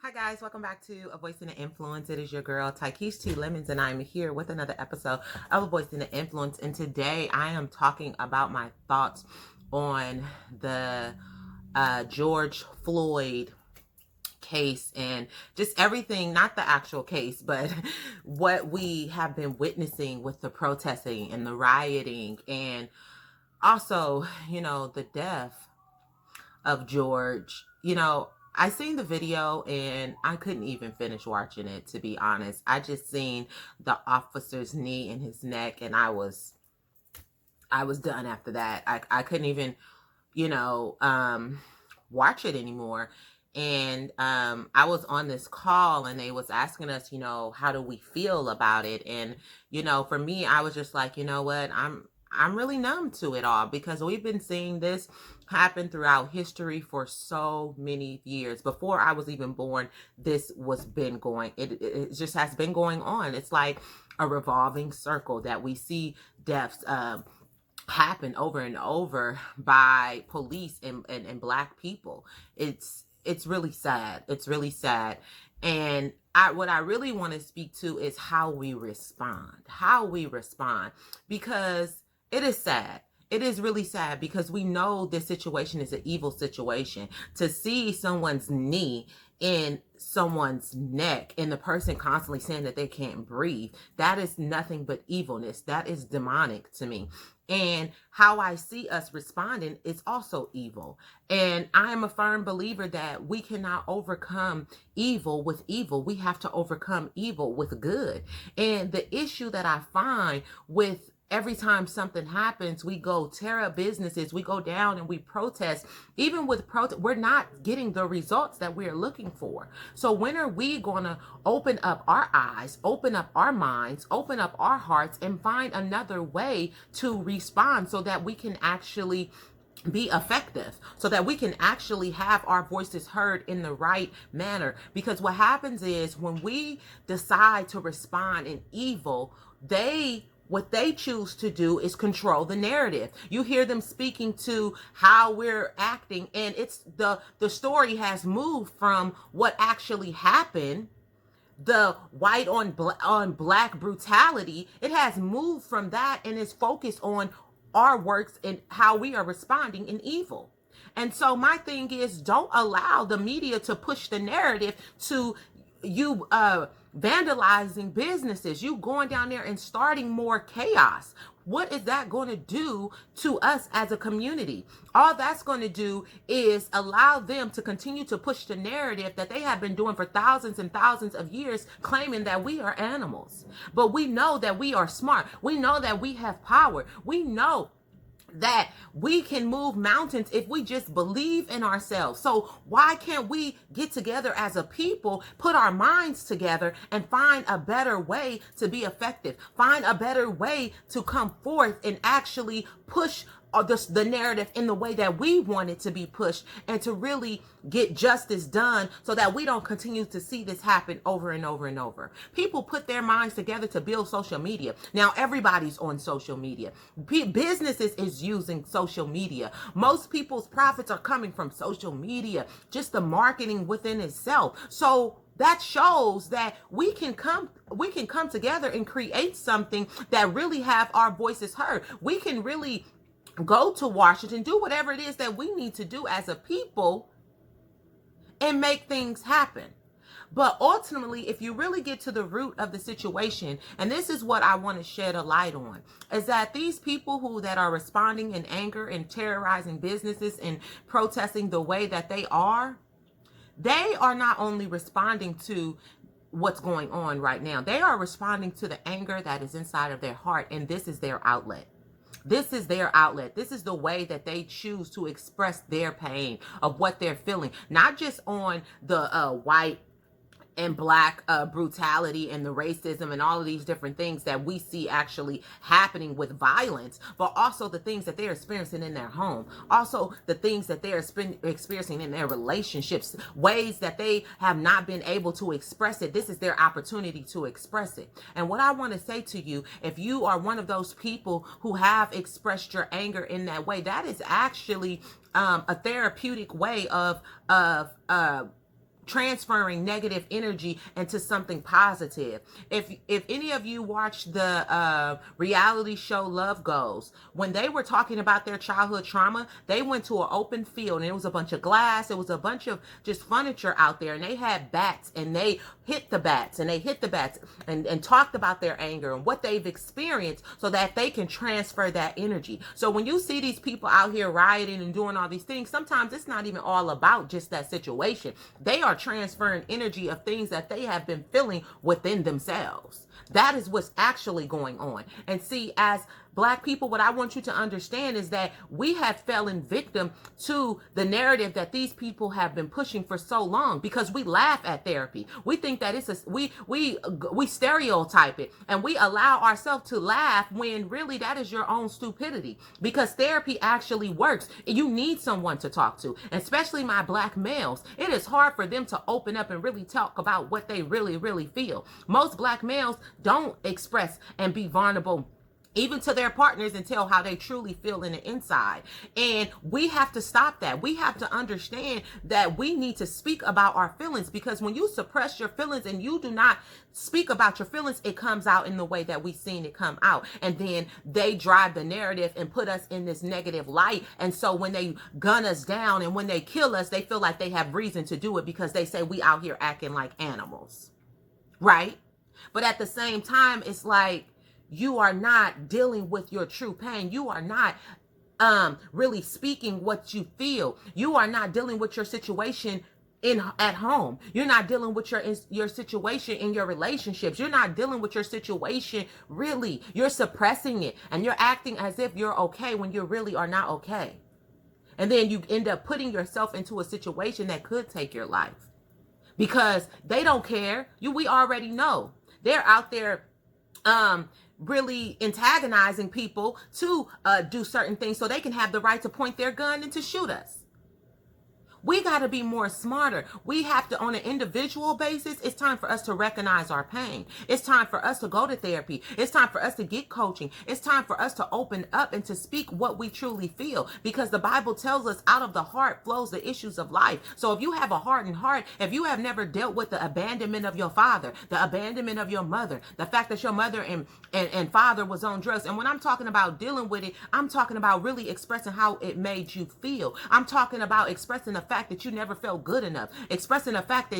Hi guys, welcome back to A Voice in the Influence. It is your girl Tykeesh T. Lemons, and I'm here with another episode of A Voice in the Influence. And today I am talking about my thoughts on the George Floyd case and just everything, not the actual case, but what we have been witnessing with the protesting and the rioting, and also, the death of George. I seen the video and I couldn't even finish watching it, to be honest. I just seen the officer's knee in his neck, and I was done after that. I couldn't even, you know, um watch it anymore. And I was on this call and they was asking us, how do we feel about it? And for me, I was just like, you know what, I'm really numb to it all, because we've been seeing this happen throughout history for so many years. Before I was even born, this was been going, it just has been going on. It's like a revolving circle that we see deaths happen over and over by police and black people. It's really sad. It's really sad. And what I really want to speak to is how we respond. How we respond. Because it is sad. It is really sad, because we know this situation is an evil situation. To see someone's knee in someone's neck and the person constantly saying that they can't breathe, that is nothing but evilness. That is demonic to me. And how I see us responding is also evil. And I am a firm believer that we cannot overcome evil with evil. We have to overcome evil with good. And the issue that I find with every time something happens, we go tear up businesses, we go down and we protest. Even with protest, we're not getting the results that we're looking for. So when are we going to open up our eyes, open up our minds, open up our hearts, and find another way to respond so that we can actually be effective, so that we can actually have our voices heard in the right manner? Because what happens is, when we decide to respond in evil, what they choose to do is control the narrative. You hear them speaking to how we're acting, and it's the story has moved from what actually happened, the white on black brutality. It has moved from that and is focused on our works and how we are responding in evil. And so my thing is, don't allow the media to push the narrative to you vandalizing businesses, you going down there and starting more chaos. What is that going to do to us as a community? All that's going to do is allow them to continue to push the narrative that they have been doing for thousands and thousands of years, claiming that we are animals. But we know that we are smart. We know that we have power. We know that we can move mountains if we just believe in ourselves. So why can't we get together as a people, put our minds together, and find a better way to be effective, find a better way to come forth and actually push the narrative in the way that we want it to be pushed, and to really get justice done, so that we don't continue to see this happen over and over and over. People put their minds together to build social media. Now everybody's on social media. Businesses is using social media. Most people's profits are coming from social media, just the marketing within itself. So that shows that we can come together and create something that really have our voices heard. We can really go to Washington, do whatever it is that we need to do as a people, and make things happen. But ultimately, if you really get to the root of the situation, and this is what I want to shed a light on, is that these people that are responding in anger and terrorizing businesses and protesting the way that they are not only responding to what's going on right now, they are responding to the anger that is inside of their heart, and this is their outlet. This is their outlet. This is the way that they choose to express their pain of what they're feeling. Not just on the white and black brutality and the racism and all of these different things that we see actually happening with violence, but also the things that they're experiencing in their home, also the things that they're experiencing in their relationships, ways that they have not been able to express it. This is their opportunity to express it. And what I want to say to you, if you are one of those people who have expressed your anger in that way, that is actually a therapeutic way of transferring negative energy into something positive. If any of you watched the reality show Love Goes, when they were talking about their childhood trauma, they went to an open field and it was a bunch of glass, it was a bunch of just furniture out there, and they had bats and they hit the bats and they hit the bats and talked about their anger and what they've experienced so that they can transfer that energy. So when you see these people out here rioting and doing all these things, sometimes it's not even all about just that situation. They are transferring energy of things that they have been feeling within themselves. That is what's actually going on. And see, as Black people, what I want you to understand is that we have fallen victim to the narrative that these people have been pushing for so long, because we laugh at therapy. We think that we stereotype it and we allow ourselves to laugh when really that is your own stupidity, because therapy actually works. You need someone to talk to, especially my Black males. It is hard for them to open up and really talk about what they really feel. Most Black males don't express and be vulnerable even to their partners and tell how they truly feel in the inside. And we have to stop that. We have to understand that we need to speak about our feelings, because when you suppress your feelings and you do not speak about your feelings, it comes out in the way that we've seen it come out. And then they drive the narrative and put us in this negative light. And so when they gun us down and when they kill us, they feel like they have reason to do it because they say we out here acting like animals, right? But at the same time, it's like, you are not dealing with your true pain. You are not really speaking what you feel. You are not dealing with your situation at home. You're not dealing with your situation in your relationships. You're not dealing with your situation really. You're suppressing it and you're acting as if you're okay when you really are not okay. And then you end up putting yourself into a situation that could take your life because they don't care. We already know. They're out there really antagonizing people to do certain things so they can have the right to point their gun and to shoot us. We got to be more smarter. We have to, on an individual basis, it's time for us to recognize our pain. It's time for us to go to therapy. It's time for us to get coaching. It's time for us to open up and to speak what we truly feel, because the Bible tells us out of the heart flows the issues of life. So if you have a hardened heart, if you have never dealt with the abandonment of your father, the abandonment of your mother, the fact that your mother and father was on drugs, and when I'm talking about dealing with it, I'm talking about really expressing how it made you feel. I'm talking about expressing the fact that you never felt good enough, expressing the fact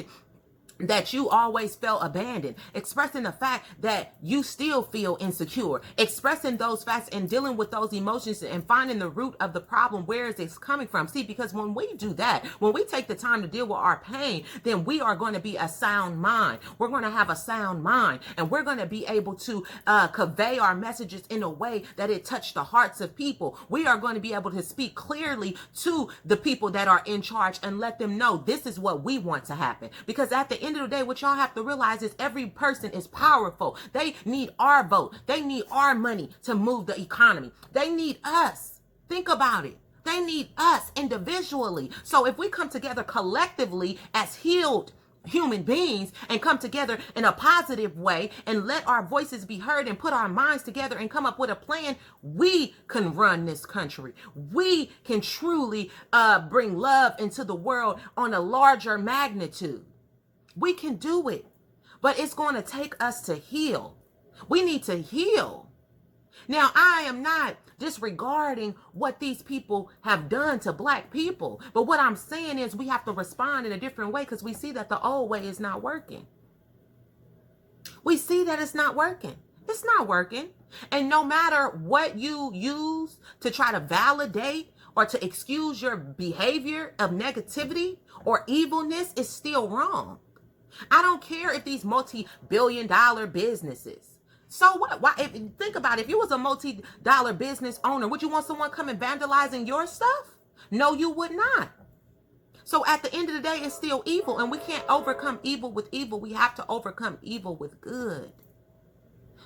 that you always felt abandoned, expressing the fact that you still feel insecure, expressing those facts and dealing with those emotions and finding the root of the problem. Where is it coming from? See, because when we do that, when we take the time to deal with our pain, then we are going to be a sound mind. We're going to have a sound mind, and we're going to be able to convey our messages in a way that it touched the hearts of people. We are going to be able to speak clearly to the people that are in charge and let them know this is what we want to happen. Because at the end of the day, what y'all have to realize is every person is powerful. They need our vote. They need our money to move the economy. They need us. Think about it. They need us individually. So if we come together collectively as healed human beings and come together in a positive way and let our voices be heard and put our minds together and come up with a plan, we can run this country. We can truly bring love into the world on a larger magnitude. We can do it, but it's going to take us to heal. We need to heal. Now, I am not disregarding what these people have done to Black people, but what I'm saying is we have to respond in a different way because we see that the old way is not working. We see that it's not working. It's not working. And no matter what you use to try to validate or to excuse your behavior of negativity or evilness, is still wrong. I don't care if these multi-billion-dollar businesses. So what? Why? Think about it. If you was a multi-dollar business owner, would you want someone coming vandalizing your stuff? No, you would not. So at the end of the day, it's still evil, and we can't overcome evil with evil. We have to overcome evil with good.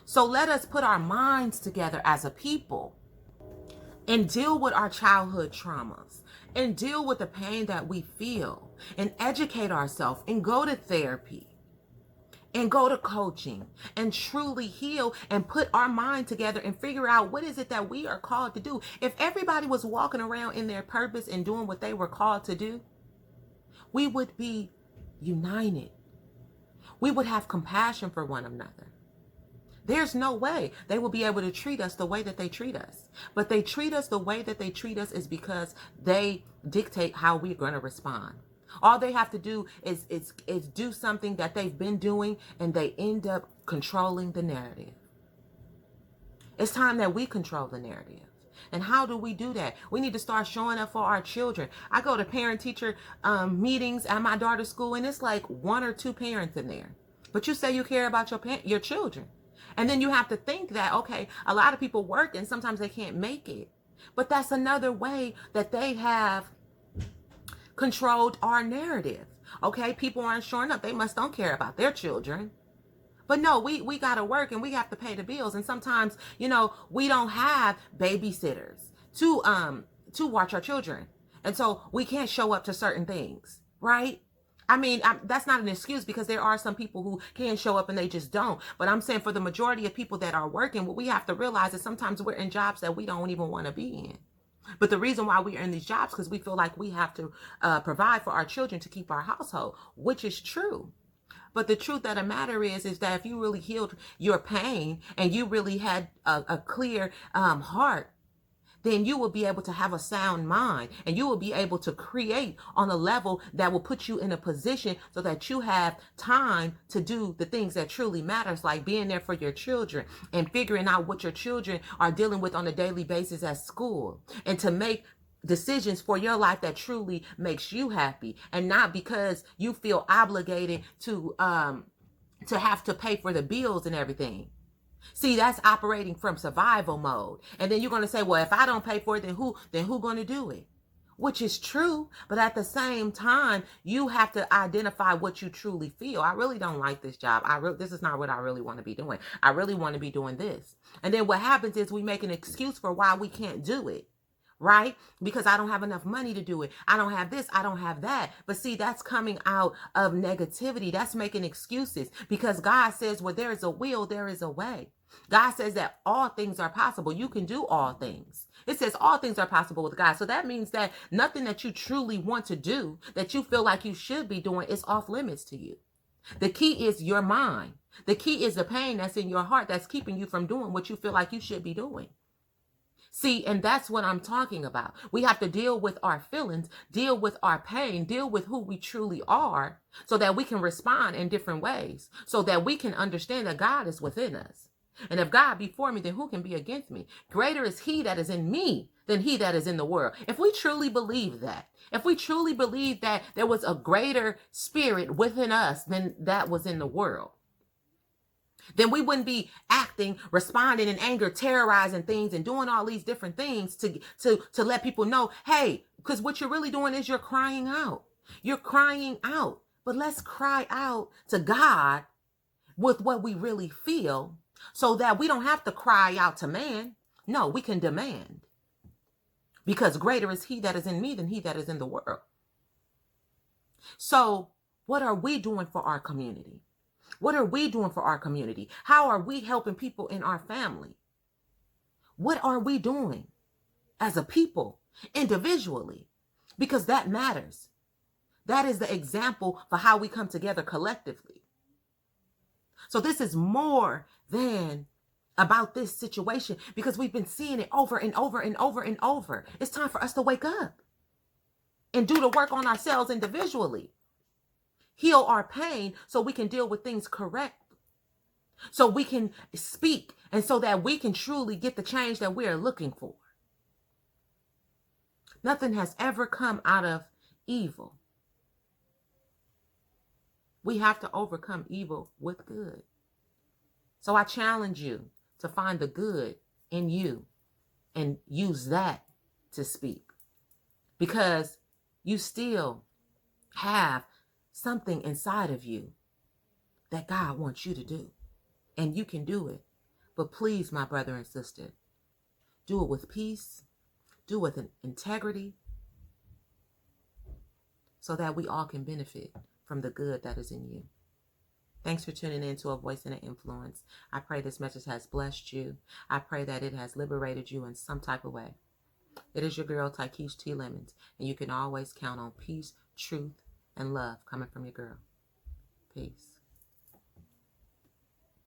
So let us put our minds together as a people and deal with our childhood traumas and deal with the pain that we feel and educate ourselves and go to therapy and go to coaching and truly heal and put our mind together and figure out what is it that we are called to do. If everybody was walking around in their purpose and doing what they were called to do, we would be united. We would have compassion for one another. There's no way they will be able to treat us the way that they treat us. But they treat us the way that they treat us is because they dictate how we're going to respond. All they have to do is do something that they've been doing, and they end up controlling the narrative. It's time that we control the narrative. And how do we do that? We need to start showing up for our children. I go to parent-teacher meetings at my daughter's school, and it's like 1 or 2 parents in there. But you say you care about your children. And then you have to think that, okay, a lot of people work and sometimes they can't make it. But that's another way that they have controlled our narrative. Okay, people aren't showing up. They don't care about their children. But no, we got to work and we have to pay the bills. And sometimes, we don't have babysitters to watch our children. And so we can't show up to certain things, right? I mean, that's not an excuse, because there are some people who can show up and they just don't. But I'm saying for the majority of people that are working, what we have to realize is sometimes we're in jobs that we don't even want to be in. But the reason why we are in these jobs because we feel like we have to provide for our children to keep our household, which is true. But the truth of the matter is that if you really healed your pain and you really had a clear heart, then you will be able to have a sound mind, and you will be able to create on a level that will put you in a position so that you have time to do the things that truly matters, like being there for your children and figuring out what your children are dealing with on a daily basis at school, and to make decisions for your life that truly makes you happy, and not because you feel obligated to have to pay for the bills and everything. See, that's operating from survival mode. And then you're going to say, well, if I don't pay for it, then who going to do it? Which is true. But at the same time, you have to identify what you truly feel. I really don't like this job. This is not what I really want to be doing. I really want to be doing this. And then what happens is we make an excuse for why we can't do it. Right? Because I don't have enough money to do it. I don't have this. I don't have that. But see, that's coming out of negativity. That's making excuses, because God says, where there is a will, there is a way. God says that all things are possible. You can do all things. It says all things are possible with God. So that means that nothing that you truly want to do, that you feel like you should be doing, is off limits to you. The key is your mind. The key is the pain that's in your heart that's keeping you from doing what you feel like you should be doing. See, and that's what I'm talking about. We have to deal with our feelings, deal with our pain, deal with who we truly are, so that we can respond in different ways, so that we can understand that God is within us. And if God be for me, then who can be against me? Greater is he that is in me than he that is in the world. If we truly believe that, if we truly believe that there was a greater spirit within us than that was in the world, then we wouldn't be acting, responding in anger, terrorizing things, and doing all these different things to let people know, hey, because what you're really doing is you're crying out. You're crying out. But let's cry out to God with what we really feel, so that we don't have to cry out to man. No, we can demand. Because greater is he that is in me than he that is in the world. So what are we doing for our community? What are we doing for our community? How are we helping people in our family? What are we doing as a people, individually? Because that matters. That is the example for how we come together collectively. So this is more than about this situation, because we've been seeing it over and over and over and over. It's time for us to wake up and do the work on ourselves individually. Heal our pain so we can deal with things correctly, so we can speak, and so that we can truly get the change that we are looking for. Nothing has ever come out of evil. We have to overcome evil with good. So I challenge you to find the good in you and use that to speak, because you still have something inside of you that God wants you to do, and you can do it. But please, my brother and sister, do it with peace, do it with integrity, so that we all can benefit from the good that is in you. Thanks for tuning in to A Voice and an Influence. I pray this message has blessed you. I pray that it has liberated you in some type of way. It is your girl, Tykeisha T. Lemons, and you can always count on peace, truth, and love coming from your girl. Peace.